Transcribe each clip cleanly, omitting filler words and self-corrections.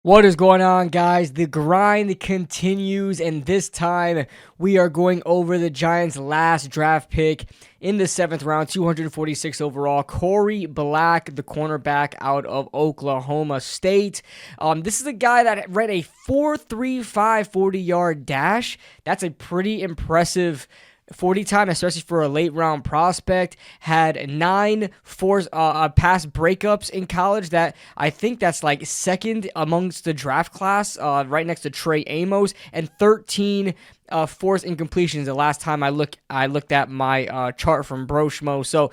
What is going on, guys? The grind continues, and this time we are going over the Giants' last draft pick in the 7th round, 246 overall, Korie Black, the cornerback out of Oklahoma State. This is a guy that ran a 4.35 40-yard dash. That's a pretty impressive 40 time, especially for a late round prospect. Had 9 pass breakups in college. That I think that's like second amongst the draft class, right next to Trey Amos, and 13 forced incompletions. The last time I looked at my chart from Broshmo. So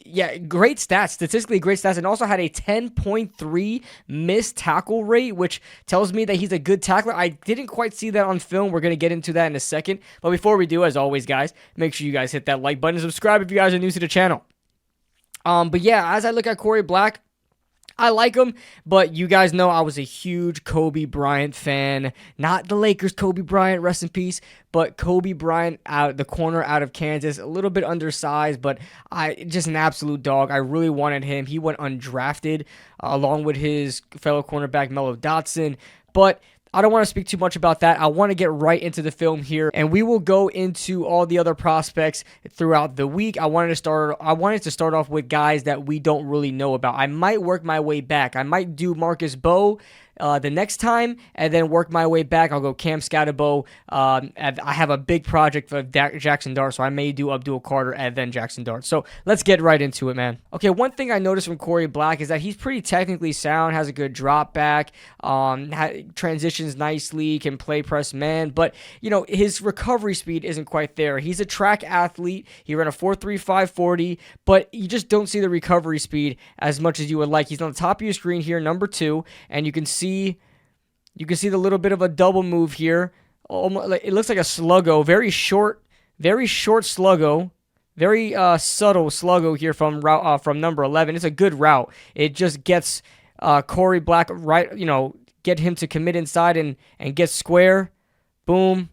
yeah, great stats, statistically great stats, and also had a 10.3 missed tackle rate, which tells me that he's a good tackler. I didn't quite see that on film. We're going to get into that in a second. But before we do, as always, guys, make sure you guys hit that like button and subscribe if you guys are new to the channel. But yeah, as I look at Korie Black, I like him, but you guys know I was a huge Kobe Bryant fan. Not the Lakers Kobe Bryant, rest in peace, but Kobe Bryant, out the corner out of Kansas, a little bit undersized, but just an absolute dog. I really wanted him. He went undrafted along with his fellow cornerback Mello Dotson, but I don't want to speak too much about that. I want to get right into the film here, and we will go into all the other prospects throughout the week. I wanted to start off with guys that we don't really know about. I might work my way back. I might do Marcus Bowe the next time, and then work my way back. I'll go Cam Scatterbo. I have a big project for Jackson Dart, so I may do Abdul Carter and then Jackson Dart. So let's get right into it, man. Okay, one thing I noticed from Korie Black is that he's pretty technically sound, has a good drop back, transitions nicely, can play press man, but his recovery speed isn't quite there. He's a track athlete. He ran a 4.35 40, but you just don't see the recovery speed as much as you would like. He's on the top of your screen here, number 2, and you can see the little bit of a double move here. It looks like a sluggo, very short sluggo, very subtle sluggo here from number 11. It's a good route. It just gets Korie Black right, get him to commit inside and get square. Boom.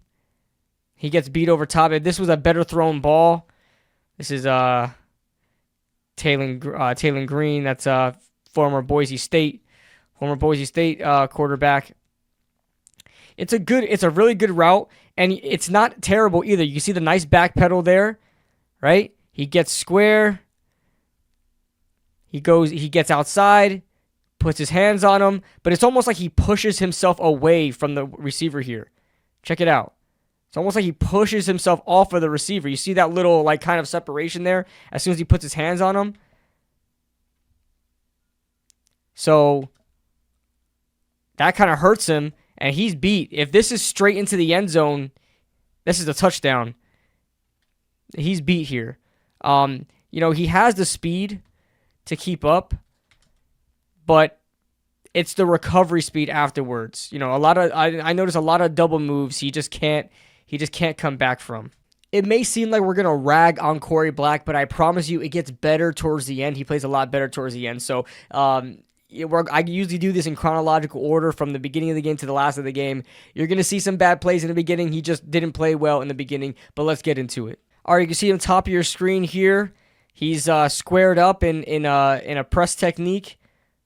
He gets beat over top. If this was a better thrown ball, this is Taylor Green. That's former Boise State quarterback. It's a really good route, and it's not terrible either. You can see the nice back pedal there, right? He gets square. He gets outside, puts his hands on him, but it's almost like he pushes himself away from the receiver here. Check it out. It's almost like he pushes himself off of the receiver. You see that little kind of separation there as soon as he puts his hands on him. So that kind of hurts him, and he's beat. If this is straight into the end zone, this is a touchdown. He's beat here. He has the speed to keep up, but it's the recovery speed afterwards. I notice a lot of double moves he just can't come back from. It may seem like we're going to rag on Korie Black, but I promise you it gets better towards the end. He plays a lot better towards the end. So, I usually do this in chronological order from the beginning of the game to the last of the game. You're going to see some bad plays in the beginning. He just didn't play well in the beginning, but let's get into it. All right, you can see on top of your screen here, he's squared up in a press technique.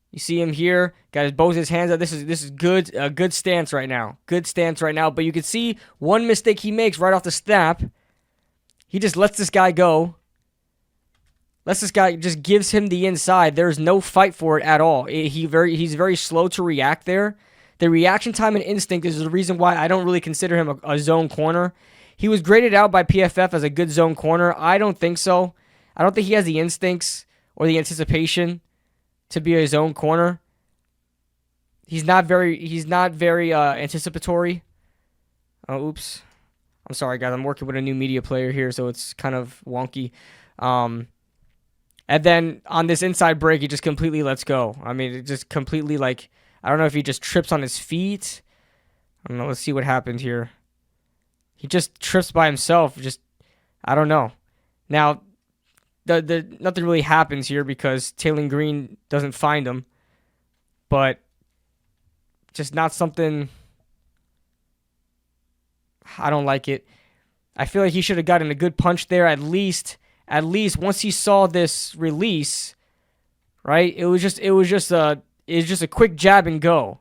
You see him here, got both his hands up. This is good, a good stance right now. Good stance right now, but you can see one mistake he makes right off the snap. He just lets this guy go. Just gives him the inside. There's no fight for it at all. He's very slow to react there. The reaction time and instinct is the reason why I don't really consider him a zone corner. He was graded out by PFF as a good zone corner. I don't think so. I don't think he has the instincts or the anticipation to be a zone corner. He's not very anticipatory. Oh, oops. I'm sorry, guys. I'm working with a new media player here, so it's kind of wonky. And then on this inside break, he just completely lets go. I mean, it just completely I don't know if he just trips on his feet. I don't know. Let's see what happened here. He just trips by himself. I don't know. Now, nothing really happens here because Taylor Green doesn't find him. But just not something. I don't like it. I feel like he should have gotten a good punch there at least once he saw this release, right? It was just a quick jab and go.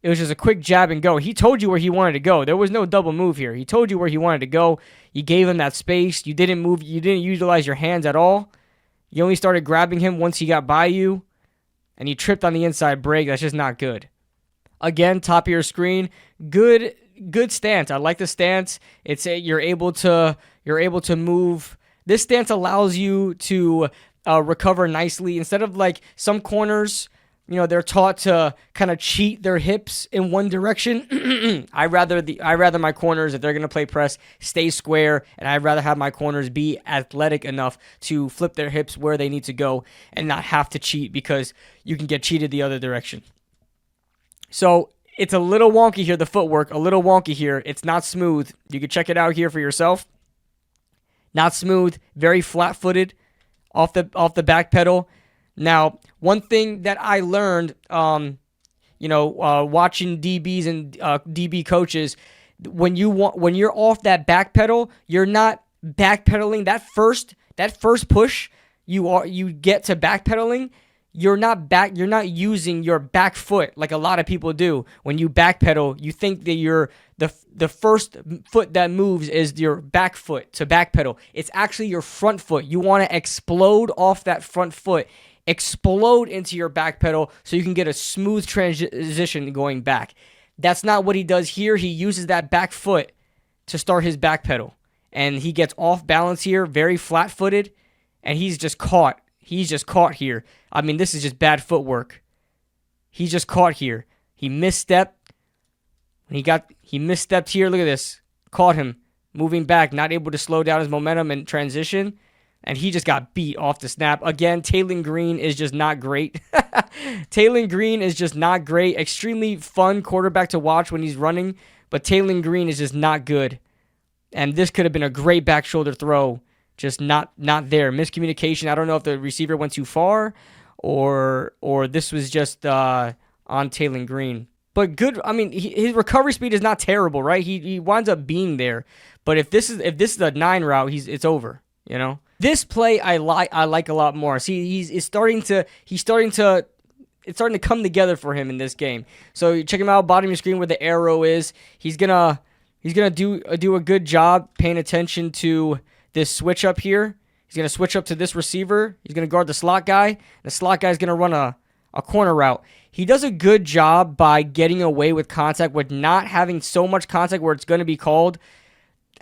It was just a quick jab and go. He told you where he wanted to go. There was no double move here. He told you where he wanted to go. You gave him that space. You didn't move. You didn't utilize your hands at all. You only started grabbing him once he got by you, and you tripped on the inside break. That's just not good. Again, top of your screen, good stance. I like the stance. You're able to move. This stance allows you to recover nicely instead of like some corners. They're taught to kind of cheat their hips in one direction. I rather my corners, if they're gonna play press, stay square, and I'd rather have my corners be athletic enough to flip their hips where they need to go and not have to cheat, because you can get cheated the other direction. So it's a little wonky here, the footwork, a little wonky here. It's not smooth. You can check it out here for yourself. Not smooth, very flat-footed off the back pedal. Now, one thing that I learned, watching DBs and DB coaches, when you're off that back pedal, you're not backpedaling. That first push you get to backpedaling, you're not using your back foot like a lot of people do. When you backpedal, you think that the first foot that moves is your back foot to backpedal. It's actually your front foot. You want to explode off that front foot. Explode into your back pedal so you can get a smooth transition going back. That's not what he does here. He uses that back foot to start his back pedal, and he gets off balance here, very flat-footed, and he's just caught. He's just caught here. I mean, this is just bad footwork. He's just caught here. He misstepped. He misstepped here. Look at this. Caught him. Moving back, not able to slow down his momentum and transition. And he just got beat off the snap. Again, Taylen Green is just not great. Taylen Green is just not great. Extremely fun quarterback to watch when he's running, but Taylen Green is just not good. And this could have been a great back shoulder throw. Just not there. Miscommunication. I don't know if the receiver went too far or this was just on Taylen Green. But good. I mean, his recovery speed is not terrible, right? He winds up being there. But if this is a 9 route, it's over. This play I like a lot more. See, it's starting to come together for him in this game. So check him out, bottom of your screen where the arrow is. He's gonna do a good job paying attention to this switch up here. He's gonna switch up to this receiver. He's gonna guard the slot guy. The slot guy's gonna run a corner route. He does a good job by getting away with contact, with not having so much contact where it's gonna be called.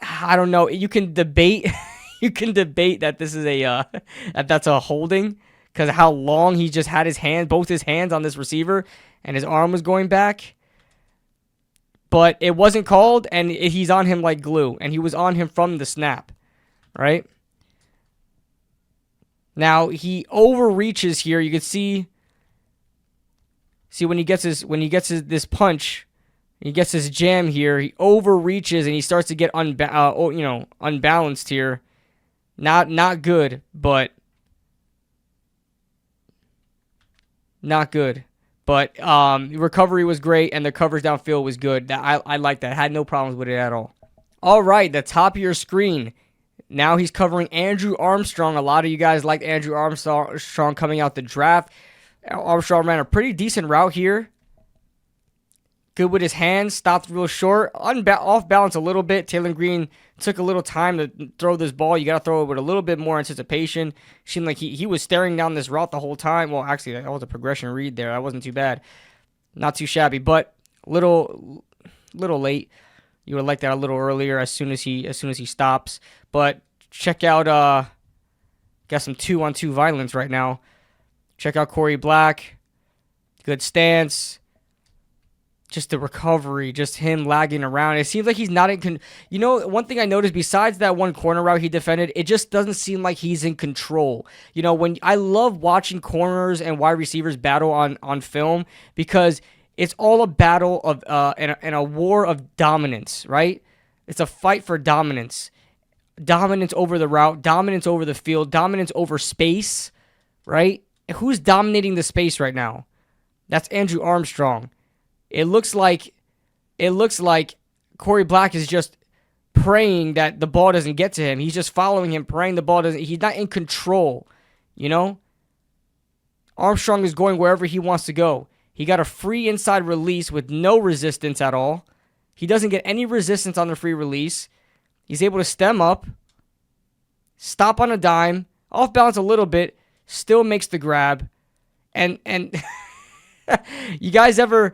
I don't know. You can debate. You can debate that this is that's a holding, because of how long he just had both his hands on this receiver, and his arm was going back. But it wasn't called, and he's on him like glue, and he was on him from the snap, right? Now he overreaches here. You can see when he gets this punch. He gets his jam here. He overreaches and he starts to get unbalanced here. Not good, but not good. But recovery was great, and the coverage downfield was good. I like that. Had no problems with it at all. All right, the top of your screen. Now he's covering Andrew Armstrong. A lot of you guys liked Andrew Armstrong coming out the draft. Armstrong ran a pretty decent route here. Good with his hands, stopped real short, off balance a little bit. Taylen Green took a little time to throw this ball. You got to throw it with a little bit more anticipation. Seemed like he was staring down this route the whole time. Well, actually, that was a progression read there. That wasn't too bad. Not too shabby, but little late. You would like that a little earlier as soon as he stops. But check out got some 2-on-2 violence right now. Check out Cory Black. Good stance. Just the recovery, just him lagging around. It seems like he's not in one thing I noticed, besides that one corner route he defended, it just doesn't seem like he's in control. When I love watching corners and wide receivers battle on film, because it's all a battle of and a war of dominance, right? It's a fight for dominance. Dominance over the route, dominance over the field, dominance over space, right? Who's dominating the space right now? That's Andrew Armstrong. It looks like Cory Black is just praying that the ball doesn't get to him. He's just following him, praying the ball doesn't. He's not in control, Armstrong is going wherever he wants to go. He got a free inside release with no resistance at all. He doesn't get any resistance on the free release. He's able to stem up, stop on a dime, off balance a little bit, still makes the grab. And you guys ever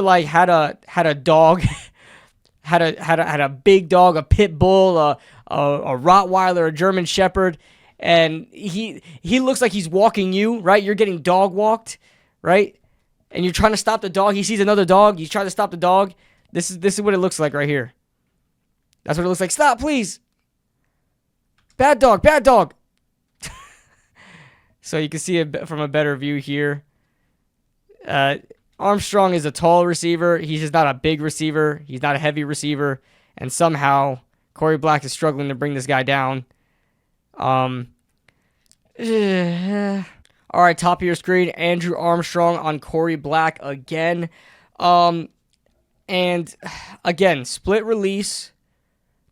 like had a dog, had a big dog, a pit bull, a Rottweiler, a German Shepherd, and he looks like he's walking you, right? You're getting dog walked, right? And you're trying to stop the dog. He sees another dog. He's trying to stop the dog. This is what it looks like right here. That's what it looks like. Stop, please. Bad dog, bad dog. So you can see it from a better view here. Armstrong is a tall receiver. He's just not a big receiver. He's not a heavy receiver. And somehow, Cory Black is struggling to bring this guy down. All right, top of your screen, Andrew Armstrong on Cory Black again. And again, split release.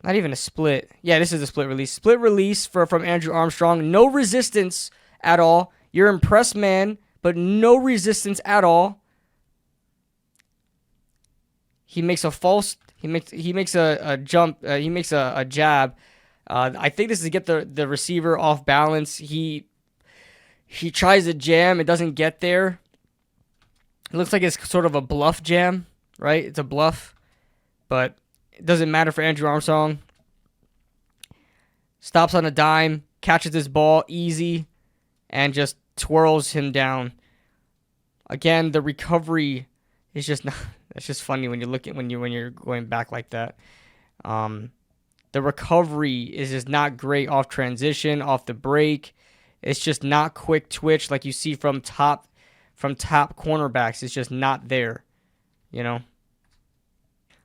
Not even a split. Yeah, this is a split release. Split release from Andrew Armstrong. No resistance at all. You're impressed man, but no resistance at all. He makes a false. He makes a jump. He makes a jab. I think this is to get the receiver off balance. He tries to jam. It doesn't get there. It looks like it's sort of a bluff jam, right? It's a bluff, but it doesn't matter for Andrew Armstrong. Stops on a dime, catches this ball easy, and just twirls him down. Again, the recovery is just not. It's just funny when you look at when you're going back like that. The recovery is just not great off transition, off the break. It's just not quick twitch like you see from top cornerbacks. It's just not there, you know.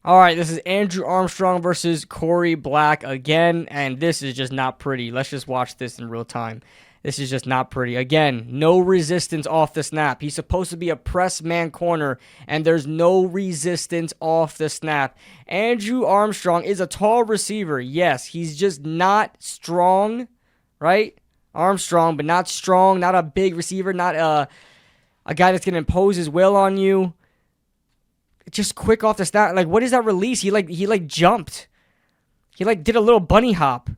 All right, this is Andrew Armstrong versus Cory Black again, and this is just not pretty. Let's just watch this in real time. This is just not pretty. Again, no resistance off the snap. He's supposed to be a press man corner, and there's no resistance off the snap. Andrew Armstrong is a tall receiver. Yes, he's just not strong, right? Armstrong, but not strong, not a big receiver, not a guy that's going to impose his will on you. Just quick off the snap. Like, what is that release? He jumped. He did a little bunny hop.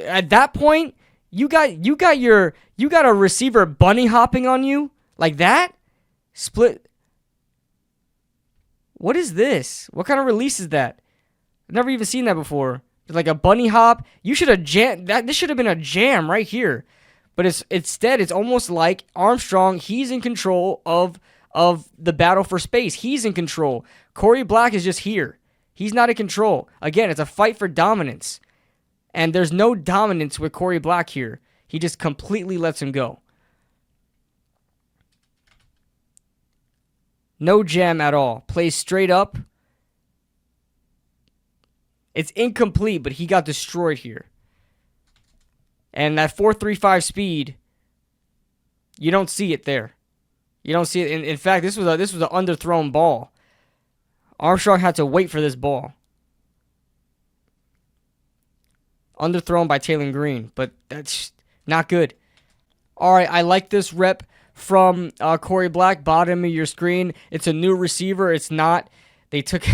At that point, you got a receiver bunny hopping on you like that? Split. What is this? What kind of release is that? I've never even seen that before. Like a bunny hop. You should have jammed that. This should have been a jam right here. But instead it's almost like Armstrong, he's in control of the battle for space. He's in control. Cory Black is just here. He's not in control. Again, it's a fight for dominance. And there's no dominance with Cory Black here. He just completely lets him go. No jam at all. Plays straight up. It's incomplete, but he got destroyed here. And that 4.35 speed, you don't see it there. You don't see it. In fact, this was an underthrown ball. Armstrong had to wait for this ball. Underthrown by Taylor Green, but that's not good. All right, I like this rep from Cory Black. Bottom of your screen. It's a new receiver. It's not. They took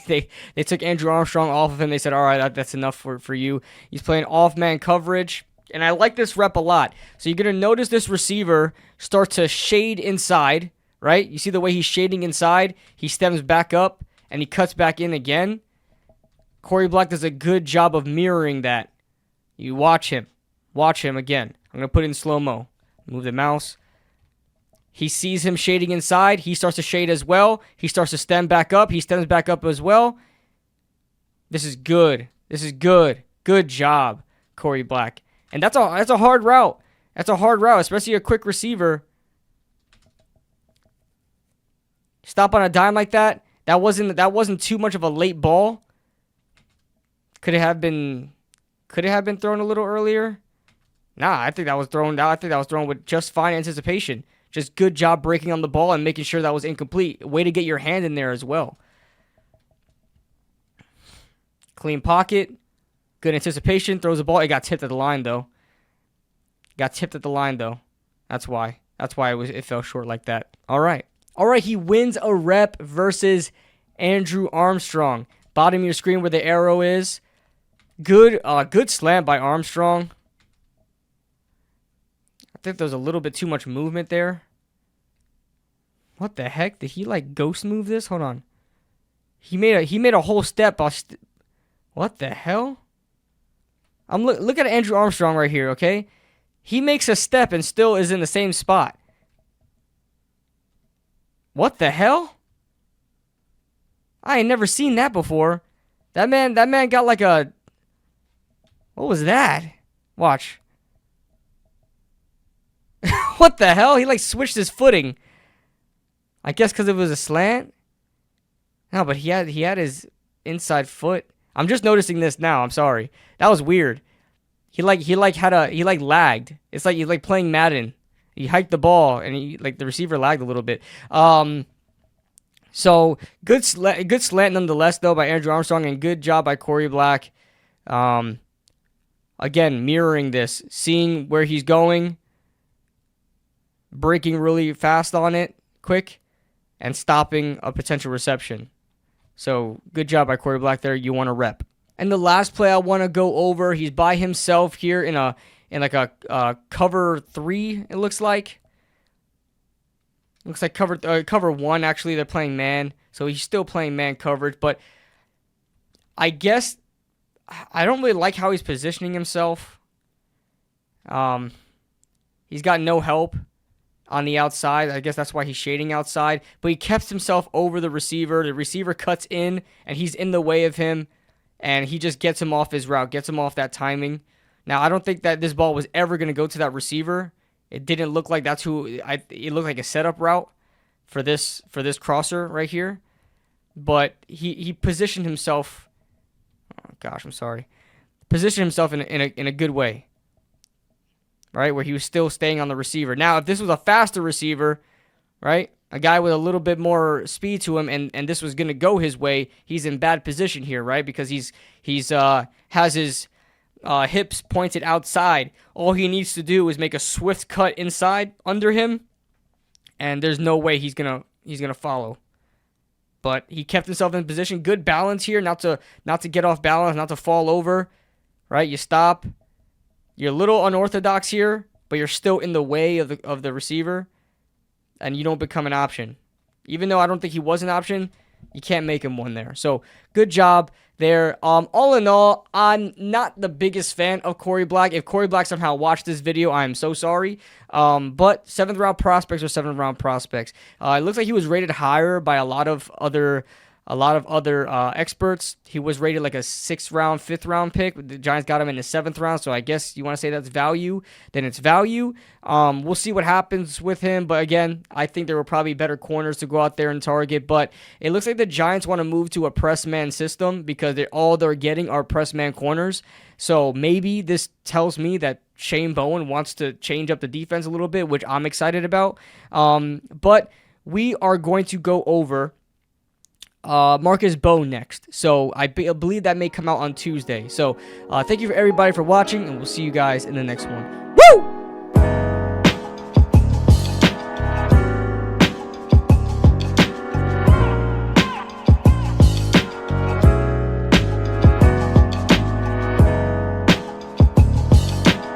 they took Andrew Armstrong off of him. They said, all right, that's enough for you. He's playing off-man coverage. And I like this rep a lot. So you're going to notice this receiver start to shade inside, right? You see the way he's shading inside? He stems back up, and he cuts back in again. Cory Black does a good job of mirroring that. You watch him. Watch him again. I'm going to put it in slow-mo. Move the mouse. He sees him shading inside. He starts to shade as well. He starts to stem back up. He stems back up as well. This is good. This is good. Good job, Cory Black. And that's a hard route. That's a hard route, especially a quick receiver. Stop on a dime like that. That wasn't too much of a late ball. Could it have been thrown a little earlier? Nah, I think that was thrown. I think that was thrown with just fine anticipation. Just good job breaking on the ball and making sure that was incomplete. Way to get your hand in there as well. Clean pocket. Good anticipation. Throws the ball. It got tipped at the line, though. That's why. That's why it fell short like that. All right. All right, he wins a rep versus Andrew Armstrong. Bottom of your screen where the arrow is. Good slam by Armstrong. I think there's a little bit too much movement there. What the heck? Did he like ghost move this? Hold on. He made a whole step. What the hell? Look at Andrew Armstrong right here, okay? He makes a step and still is in the same spot. What the hell? I ain't never seen that before. That man got like a... What was that? Watch. What the hell? He like switched his footing. I guess because it was a slant. No, but he had his inside foot. I'm just noticing this now. I'm sorry. That was weird. He lagged. It's like he's like playing Madden. He hiked the ball and the receiver lagged a little bit. So good slant nonetheless though by Andrew Armstrong, and good job by Cory Black. Again, mirroring this, seeing where he's going, breaking really fast on it, quick, and stopping a potential reception. So good job by Cory Black there. You want a rep. And the last play I want to go over, he's by himself here in a cover 3. It looks like. Looks like cover 1 actually. They're playing man, so he's still playing man coverage. But I guess I don't really like how he's positioning himself. He's got no help on the outside. I guess that's why he's shading outside. But he kept himself over the receiver. The receiver cuts in, and he's in the way of him. And he just gets him off his route, gets him off that timing. Now, I don't think that this ball was ever going to go to that receiver. It didn't look like that's who... It looked like a setup route for this crosser right here. But he positioned himself... Oh, gosh, I'm sorry. Positioned himself in a good way. Right? Where he was still staying on the receiver. Now, if this was a faster receiver, right? A guy with a little bit more speed to him, and this was going to go his way, he's in bad position here, right? Because he's has his hips pointed outside. All he needs to do is make a swift cut inside under him, and there's no way he's gonna follow. But he kept himself in position. Good balance here, not to get off balance, not to fall over, right? You stop. You're a little unorthodox here, but you're still in the way of the receiver. And you don't become an option. Even though I don't think he was an option, you can't make him one there. So, good job there. All in all, I'm not the biggest fan of Cory Black. If Cory Black somehow watched this video, I am so sorry. But 7th round prospects are 7th round prospects. It looks like he was rated higher by a lot of other experts. He was rated like a 6th round, 5th round pick. The Giants got him in the 7th round, so I guess you want to say that's value. Then it's value. We'll see what happens with him, but again, I think there were probably better corners to go out there and target, but it looks like the Giants want to move to a press man system because all they're getting are press man corners. So maybe this tells me that Shane Bowen wants to change up the defense a little bit, which I'm excited about. But we are going to go over Marcus Bowe next. So I believe that may come out on Tuesday. So thank you for everybody for watching, and we'll see you guys in the next one.